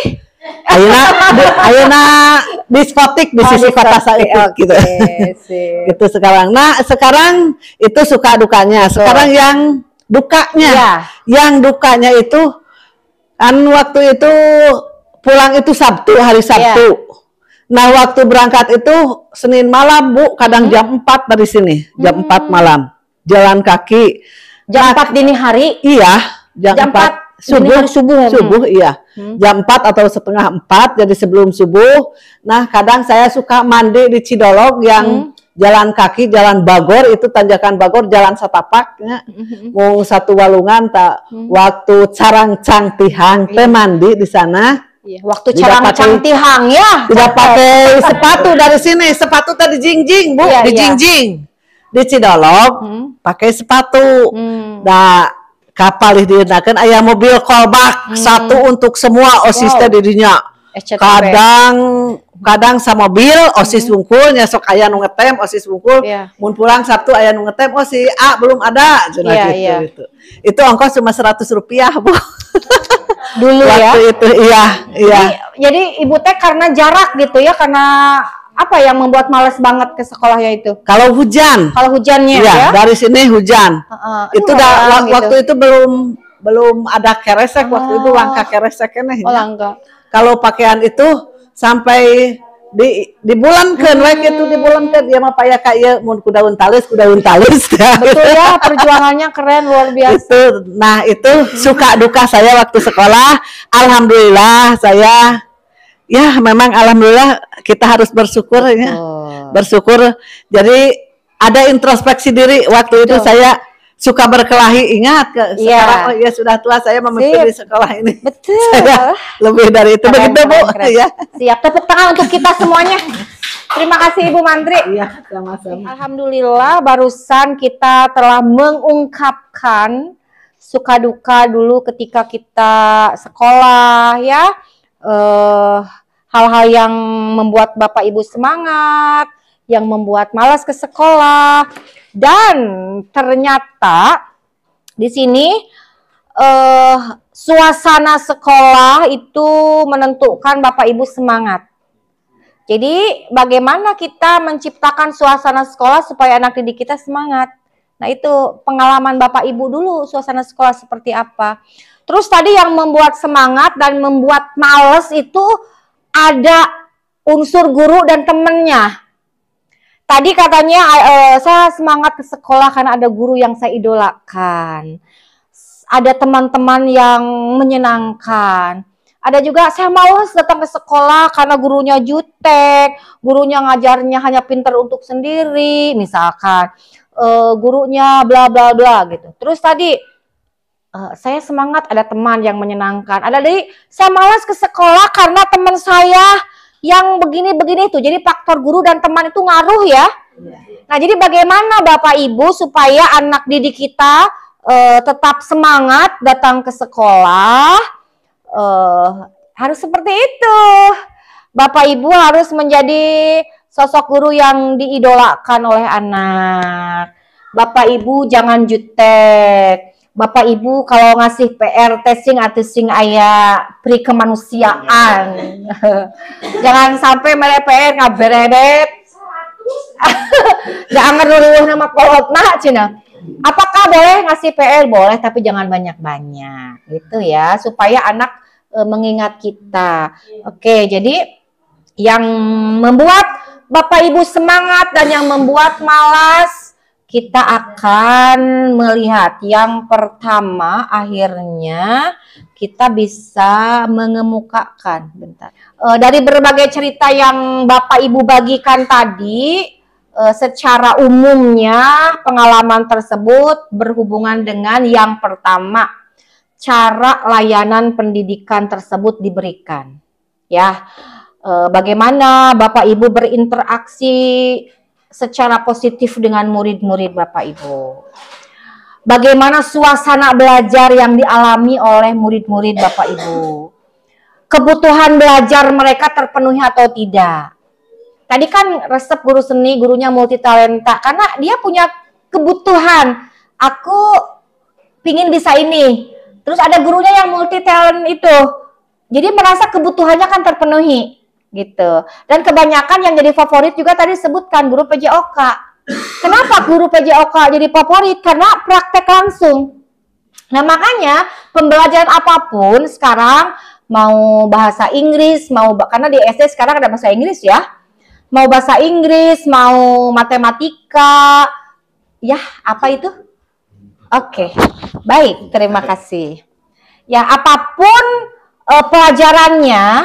Speaker 8: Ayeuna diskotik di sisi kota saya gitu. Gitu sekarang. Nah, sekarang itu suka dukanya. Sekarang yang dukanya. Yang dukanya itu kan waktu itu pulang itu Sabtu, hari Sabtu. Nah, waktu berangkat itu Senin malam, Bu, kadang jam 4 dari sini, jam 4 malam. Jalan kaki.
Speaker 1: Jam 4 dini hari?
Speaker 8: Iya, jam 4 subuh iya. Jam 4 atau setengah 4, jadi sebelum subuh. Nah, kadang saya suka mandi di Cidolog yang jalan kaki, jalan Bagor itu tanjakan Bagor, jalan Satapaknya, mau satu walungan tak waktu Carang Cangtihang teh mandi di sana.
Speaker 1: Waktu Carang Cangtihang ya.
Speaker 8: Tidak pakai sepatu dari sini, sepatu tadi jingjing Bu, di jingjing. Di Cidolog pakai sepatu. Nah, kapal digunakan aya mobil kolbak satu untuk semua OSIS tadi dinya. Kadang sama mobil OSIS wungkul sok aya nu ngetem OSIS wungkul mun pulang Sabtu aya nu ngetem si A belum ada gitu. Itu ongkos cuma Rp100 Bu.
Speaker 1: Dulu waktu
Speaker 8: itu
Speaker 1: jadi ibu teh karena jarak gitu ya, karena apa yang membuat males banget ke sekolahnya itu?
Speaker 8: Kalau hujannya ya. Dari sini hujan. Itu waktu itu belum ada keresek waktu itu, langka kereseknya.
Speaker 1: Langka.
Speaker 8: Kalau pakaian itu sampai dibulankeun we kitu, dibulankeun dia mah paya kaya mun ku daun talis
Speaker 1: Betul ya, perjuangannya keren luar biasa.
Speaker 8: Nah, itu suka duka saya waktu sekolah. Alhamdulillah saya memang alhamdulillah kita harus bersyukur ya. Bersyukur. Jadi ada introspeksi diri waktu itu saya suka berkelahi, ingat sekarang ya sudah tua saya memimpin di sekolah ini.
Speaker 1: Betul.
Speaker 8: Saya lebih dari itu begitu Bu. Ya.
Speaker 1: Siap, tepuk tangan untuk kita semuanya. Terima kasih Ibu Mantri.
Speaker 8: Iya, sama-sama.
Speaker 1: Alhamdulillah barusan kita telah mengungkapkan suka duka dulu ketika kita sekolah ya. Hal-hal yang membuat Bapak Ibu semangat, yang membuat malas ke sekolah. Dan ternyata di sini suasana sekolah itu menentukan Bapak Ibu semangat. Jadi bagaimana kita menciptakan suasana sekolah supaya anak didik kita semangat. Nah itu pengalaman Bapak Ibu dulu, suasana sekolah seperti apa. Terus tadi yang membuat semangat dan membuat males itu ada unsur guru dan temennya. Tadi katanya saya semangat ke sekolah karena ada guru yang saya idolakan. Ada teman-teman yang menyenangkan. Ada juga saya malas datang ke sekolah karena gurunya jutek, gurunya ngajarnya hanya pintar untuk sendiri, misalkan. Gurunya bla bla bla gitu. Terus tadi saya semangat ada teman yang menyenangkan. Ada dari saya malas ke sekolah karena teman saya yang begini-begini itu. Jadi faktor guru dan teman itu ngaruh ya. Nah, jadi bagaimana Bapak Ibu supaya anak didik kita tetap semangat datang ke sekolah? Harus seperti itu. Bapak Ibu harus menjadi sosok guru yang diidolakan oleh anak. Bapak Ibu jangan jutek. Bapak Ibu kalau ngasih PR testing atau sing aya pri kemanusiaan. Jangan sampai mere PR ngaberedet. Jangan dulu nama kolotna cenah. Apakah boleh ngasih PR? Boleh, tapi jangan banyak-banyak. Gitu ya, supaya anak mengingat kita. Oke, jadi yang membuat Bapak Ibu semangat dan yang membuat malas kita akan melihat. Yang pertama, akhirnya kita bisa mengemukakan. Bentar. Dari berbagai cerita yang Bapak Ibu bagikan tadi, secara umumnya pengalaman tersebut berhubungan dengan yang pertama, cara layanan pendidikan tersebut diberikan. Ya, bagaimana Bapak Ibu berinteraksi secara positif dengan murid-murid Bapak Ibu. Bagaimana suasana belajar yang dialami oleh murid-murid Bapak Ibu. Kebutuhan belajar mereka terpenuhi atau tidak. Tadi kan resep guru seni, gurunya multitalenta. Karena dia punya kebutuhan. Aku pingin bisa ini. Terus ada gurunya yang multitalent itu. Jadi merasa kebutuhannya kan terpenuhi. Gitu. Dan kebanyakan yang jadi favorit juga tadi sebutkan guru PJOK. Kenapa guru PJOK jadi favorit? Karena praktek langsung. Nah makanya pembelajaran apapun sekarang mau bahasa Inggris, karena di SD sekarang ada bahasa Inggris ya. Mau bahasa Inggris, mau matematika, ya apa itu? Oke, baik, terima kasih. Ya apapun pelajarannya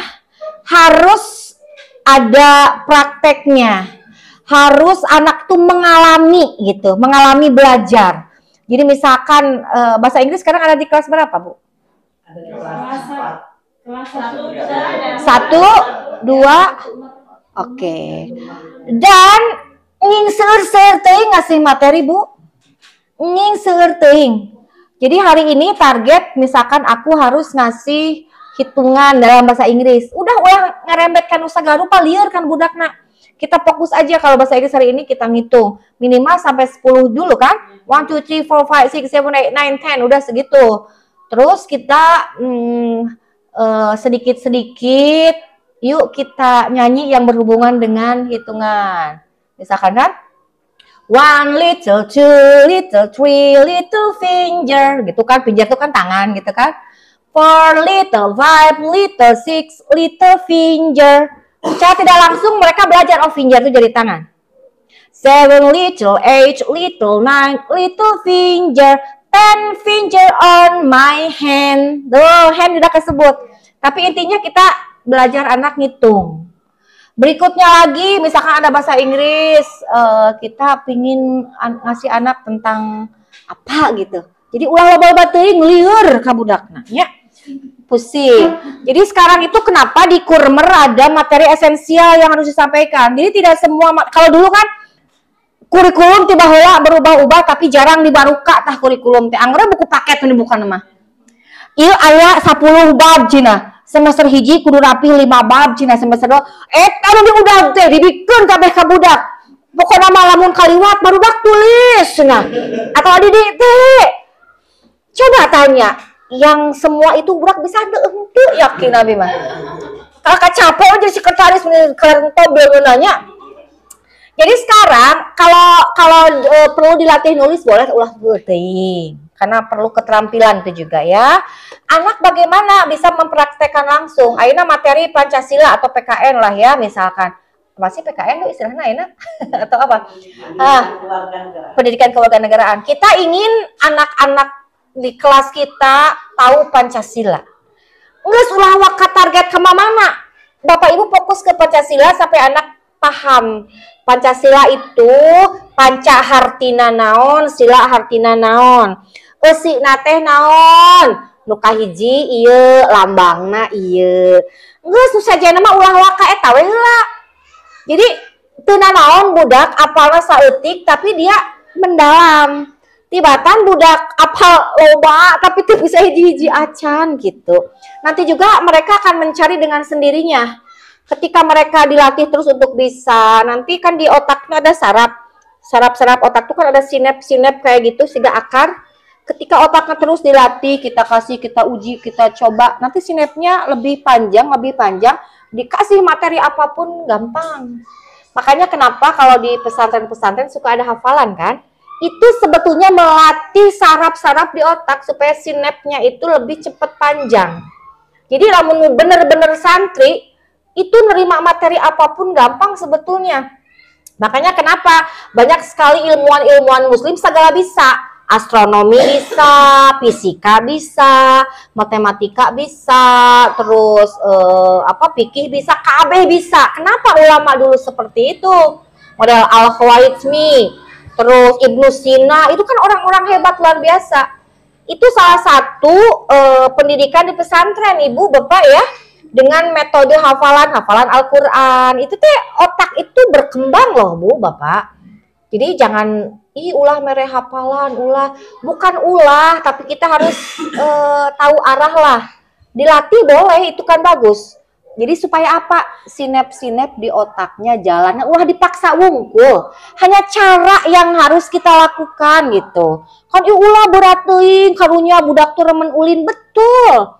Speaker 1: harus ada prakteknya, harus anak tuh mengalami gitu, mengalami belajar. Jadi misalkan bahasa Inggris sekarang ada di kelas berapa, Bu? Ada di kelas 1, 2, oke. Dan nging seueur teuing ngasih materi, Bu. Nging seueur teuing. Jadi hari ini target misalkan aku harus ngasih hitungan dalam bahasa Inggris. Udah ngerembetkan usaha rupa liar kan budakna. Kita fokus aja kalau bahasa Inggris hari ini kita ngitung. Minimal sampai 10 dulu kan. 1, 2, 3, 4, 5, 6, 7, 8, 9, 10. Udah segitu. Terus kita sedikit-sedikit yuk kita nyanyi yang berhubungan dengan hitungan. Misalkan kan 1 little, 2 little, 3 little finger gitu kan. Finger itu kan tangan gitu kan. 4 little, 5 little, 6 little finger. Secara tidak langsung mereka belajar finger itu jadi tangan. 7 little, 8 little, 9 little finger, 10 finger on my hand. Tuh, hand udah kesebut. Tapi intinya kita belajar anak ngitung. Berikutnya lagi, misalkan ada bahasa Inggris, kita pingin ngasih anak tentang apa gitu. Jadi ulah loba teuing lieur ka budakna nya. Pusing. Jadi sekarang itu kenapa di Kurmer ada materi esensial yang harus disampaikan. Jadi tidak semua, kalau dulu kan kurikulum tiba heula berubah-ubah tapi jarang dibaruka tah kurikulum teh. Anggere buku paket ini bukan mah. Ieu aya 10 bab cina. Semester hiji kudu rapi 5 bab cina, semester 2 anu diudag teh dibikeun kabeh ka budak. Pokona mah lamun kaliwat barudak tulis cenah. Atau didik teh. Coba tanya, yang semua itu budak bisa henteu yakin abi mah. Kalau capek jadi sekretaris kerentau nanya. Jadi sekarang kalau perlu dilatih nulis boleh ulah teuing karena perlu keterampilan itu juga ya. Anak bagaimana bisa mempraktekkan langsung. Ayeuna materi Pancasila atau PKN lah ya misalkan. Masih PKN itu istilahnya ayeuna atau apa? Pendidikan kewarganegaraan. Kita ingin anak-anak di kelas kita tahu Pancasila. Nggak ulah waka target ke mana. Bapak Ibu fokus ke Pancasila sampai anak paham. Pancasila itu panca hartina naon, sila hartina naon. Eusina teh naon? Nu kahiji ieu lambangna ieu. Geus susajana mah ulah waka eta we heula. Jadi teu naon budak apalna saeutik tapi dia mendalam. Tibatan budak apal loba tapi tuh bisa hiji-hiji acan gitu. Nanti juga mereka akan mencari dengan sendirinya. Ketika mereka dilatih terus untuk bisa, nanti kan di otaknya ada saraf otak tuh kan ada sinep kayak gitu sehingga akar. Ketika otaknya terus dilatih, kita kasih, kita uji, kita coba, nanti sinepnya lebih panjang, dikasih materi apapun gampang. Makanya kenapa kalau di pesantren-pesantren suka ada hafalan kan? Itu sebetulnya melatih saraf-saraf di otak supaya sinapnya itu lebih cepat panjang. Jadi lamun bener-bener santri itu nerima materi apapun gampang sebetulnya. Makanya kenapa banyak sekali ilmuwan-ilmuwan muslim segala bisa. Astronomi bisa, fisika bisa, matematika bisa, terus fikih bisa, kabeh bisa. Kenapa ulama dulu seperti itu? Model Al-Khwarizmi, terus Ibnu Sina, itu kan orang-orang hebat luar biasa. Itu salah satu pendidikan di pesantren, Ibu, Bapak ya, dengan metode hafalan Al-Quran. Itu teh otak itu berkembang loh, Bu, Bapak. Jadi jangan ulah mere hafalan, bukan tapi kita harus tahu arah lah. Dilatih boleh, itu kan bagus. Jadi supaya apa? Sinep-sinep di otaknya jalannya ulah dipaksa wungkul. Hanya cara yang harus kita lakukan gitu. Kan ulah berat teuing karunya budak tuh remen ulin betul.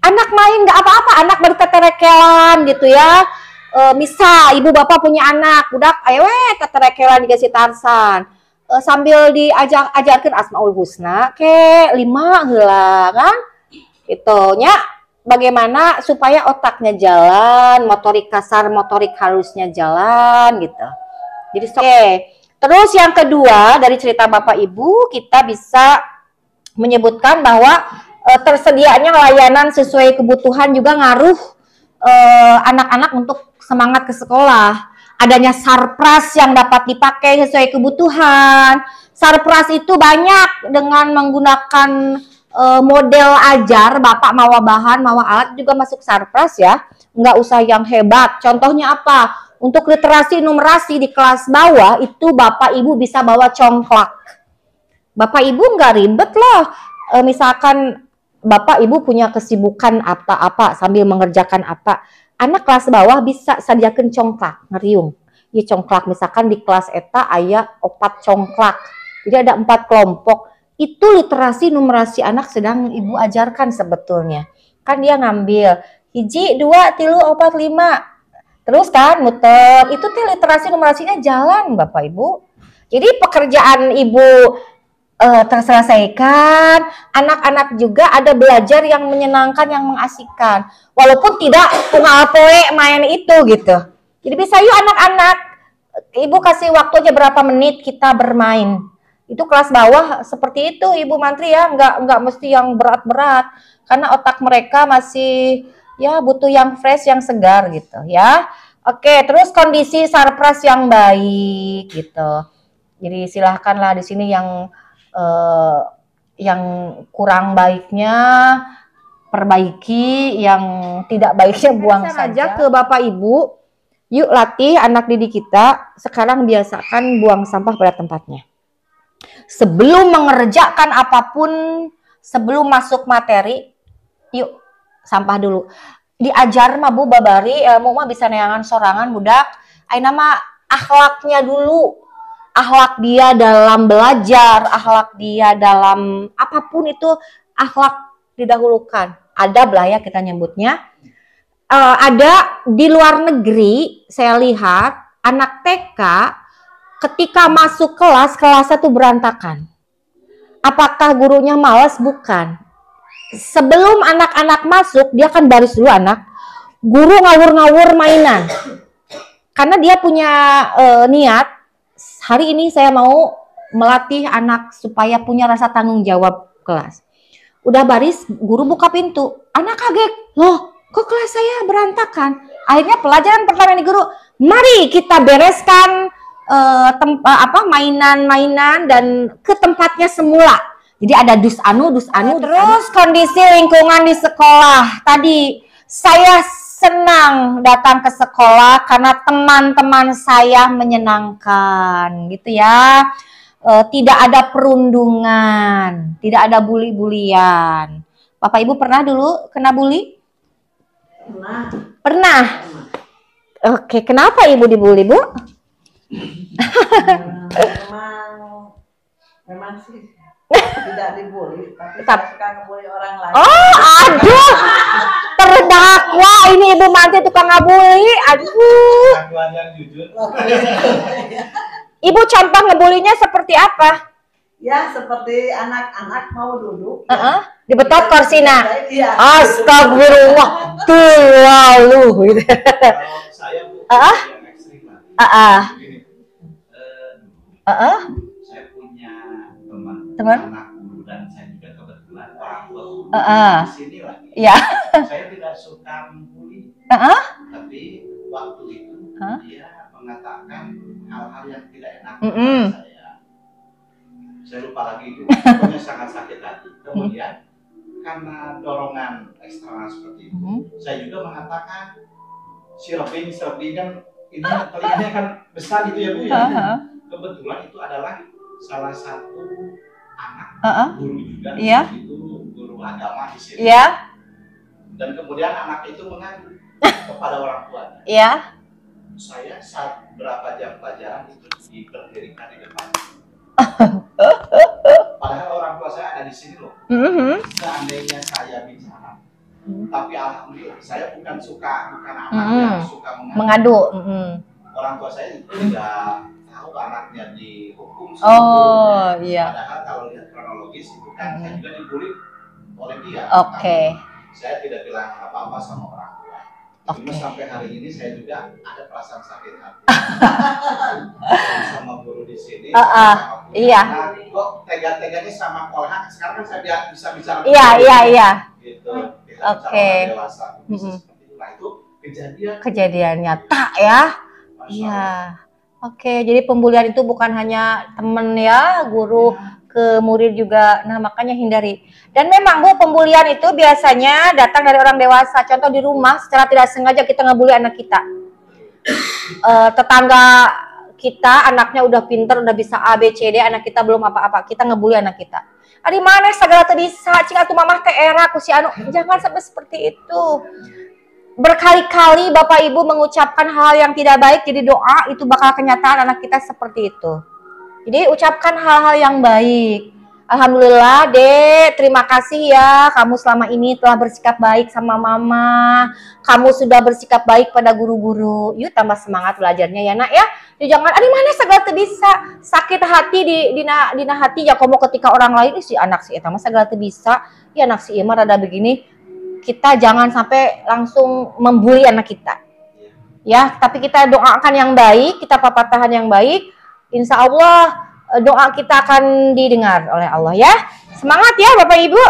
Speaker 1: Anak main nggak apa-apa, anak berteterekelan gitu ya. Misal ibu bapak punya anak, budak ayo teterekelan dikasih Tarsan. Sambil ajarkan Asmaul Husna ke 5 heula kan. Gitu nya. Bagaimana supaya otaknya jalan, motorik kasar, motorik halusnya jalan gitu. Jadi terus yang kedua dari cerita Bapak Ibu kita bisa menyebutkan bahwa tersedianya layanan sesuai kebutuhan juga ngaruh anak-anak untuk semangat ke sekolah. adanya sarpras yang dapat dipakai sesuai kebutuhan. Sarpras itu banyak dengan menggunakan model ajar, Bapak mawa bahan, mawa alat juga masuk sarpras ya. Nggak usah yang hebat. Contohnya apa? Untuk literasi numerasi di kelas bawah itu Bapak Ibu bisa bawa congklak. Bapak Ibu nggak ribet loh. Misalkan Bapak Ibu punya kesibukan apa-apa sambil mengerjakan apa. Anak kelas bawah bisa sediakan congklak, ngeriung. Ya congklak misalkan di kelas eta aya 4 congklak. Jadi ada 4 kelompok. Itu literasi numerasi anak sedang Ibu ajarkan sebetulnya. Kan dia ngambil 1, 2, 3, 4, 5. Terus kan muter. Itu tuh literasi numerasinya jalan Bapak Ibu. Jadi pekerjaan Ibu terselesaikan. Anak-anak juga ada belajar yang menyenangkan, yang mengasihkan. Walaupun tidak tunggal poe main itu gitu. Jadi bisa yuk anak-anak. Ibu kasih waktunya berapa menit kita bermain. Itu kelas bawah seperti itu Ibu Mantri ya, nggak mesti yang berat-berat karena otak mereka masih ya butuh yang fresh, yang segar gitu ya. Oke, terus kondisi sarpras yang baik gitu. Jadi silahkanlah di sini yang kurang baiknya perbaiki, yang tidak baiknya buang saja ke Bapak Ibu. Yuk latih anak didik kita sekarang biasakan buang sampah pada tempatnya. Sebelum mengerjakan apapun, sebelum masuk materi, yuk sampah dulu. Diajar mah Bu babari, ilmu mah bisa neangan sorangan budak. Aina mah akhlaknya dulu. Akhlak dia dalam belajar, akhlak dia dalam apapun itu, akhlak didahulukan. Adab lah ya kita nyebutnya. Ada di luar negeri, saya lihat anak TK ketika masuk kelasnya tuh berantakan. Apakah gurunya malas? Bukan. Sebelum anak-anak masuk, dia kan baris dulu anak. Guru ngawur-ngawur mainan. Karena dia punya niat, hari ini saya mau melatih anak supaya punya rasa tanggung jawab kelas. Udah baris, guru buka pintu. Anak kaget, loh kok kelas saya berantakan? Akhirnya pelajaran pertama nih guru, mari kita bereskan mainan-mainan dan ke tempatnya semula. Jadi ada dus anu. Terus kondisi lingkungan di sekolah. Tadi saya senang datang ke sekolah karena teman-teman saya menyenangkan, gitu ya. Tidak ada perundungan, tidak ada bully-bulian. Bapak Ibu pernah dulu kena bully? Pernah. Oke, kenapa Ibu dibully, Bu?
Speaker 8: memang sih tidak dibully, tapi saya suka ngebully orang lain.
Speaker 1: Oh, aduh, terdakwa ini Ibu Manti tukang ngebully, aduh.
Speaker 3: Yang jujur.
Speaker 1: Ibu contoh ngebulinya seperti apa?
Speaker 8: Ya, seperti anak-anak mau duduk.
Speaker 1: Dibetot korsina.
Speaker 8: Iya.
Speaker 1: Astagfirullah, tuh lalu.
Speaker 3: Kalau saya Bu, yang ekstrim lah. Saya punya teman anak guru dan saya juga kebetulan orang tua guru di sini lagi.
Speaker 1: Iya.
Speaker 3: Saya tidak suka membuli, tapi waktu itu dia mengatakan hal-hal yang tidak enak kepada saya. Saya lupa lagi itu, pokoknya sangat sakit hati. Kemudian karena dorongan eksternal seperti itu, saya juga mengatakan sirping kan ini telinganya kan besar gitu ya Bu ya. Kebetulan itu adalah salah satu anak guru juga, itu guru agama di sini. Dan kemudian anak itu mengadu kepada orang tuanya. Saya saat berapa jam pelajaran itu diberdirikan di depan. Padahal orang tua saya ada di sini loh. Seandainya saya bicara, tapi alhamdulillah saya bukan anak yang suka mengadu. Orang tua saya itu tidak tahu anaknya dihukum. Padahal kalau lihat kronologis itu kan saya juga dibully oleh dia. Saya tidak bilang apa-apa sama orang tua. Cuma sampai hari ini saya juga ada perasaan sakit hati. Sama guru di sini. Nah, kok tega-teganya sama kolega. Sekarang kan saya bisa bicara. Gitu. Dewasa. Nah, itu kejadian
Speaker 1: nyata ya. Iya. Oke, jadi pembulian itu bukan hanya temen ya, guru ke murid juga. Nah, makanya hindari. Dan memang Bu, pembulian itu biasanya datang dari orang dewasa. Contoh di rumah, secara tidak sengaja kita ngebully anak kita. Tetangga kita, anaknya udah pinter, udah bisa A, B, C, D, anak kita belum apa-apa. Kita ngebully anak kita. Di mana segala teu bisa, cing atuh mamah teh era ku si anu. Jangan sampai seperti itu. Berkali-kali Bapak Ibu mengucapkan hal yang tidak baik, jadi doa itu bakal kenyataan anak kita seperti itu. Jadi ucapkan hal-hal yang baik. Alhamdulillah Dek, terima kasih ya kamu selama ini telah bersikap baik sama mama. Kamu sudah bersikap baik pada guru-guru. Yuk tambah semangat belajarnya ya nak ya. Jadi jangan, mana segala tuh bisa. Sakit hati di hati ya kamu ketika orang lain, si anak si eta mah segala tuh bisa. Ya anak si Ima rada begini. Kita jangan sampai langsung membuli anak kita. Ya, tapi kita doakan yang baik, kita papatahan yang baik. Insya Allah doa kita akan didengar oleh Allah ya. Semangat ya Bapak Ibu.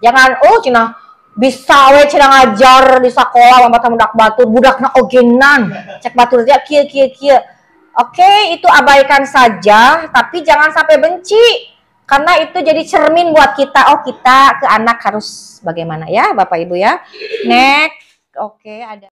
Speaker 1: Jangan cina bisa we cina ngajar di sekolah mama budak batur budakna ogenan. Cek batur dia kieu. Oke, itu abaikan saja, tapi jangan sampai benci. Karena itu jadi cermin buat kita. Kita ke anak harus bagaimana ya Bapak Ibu ya. Next. Oke, ada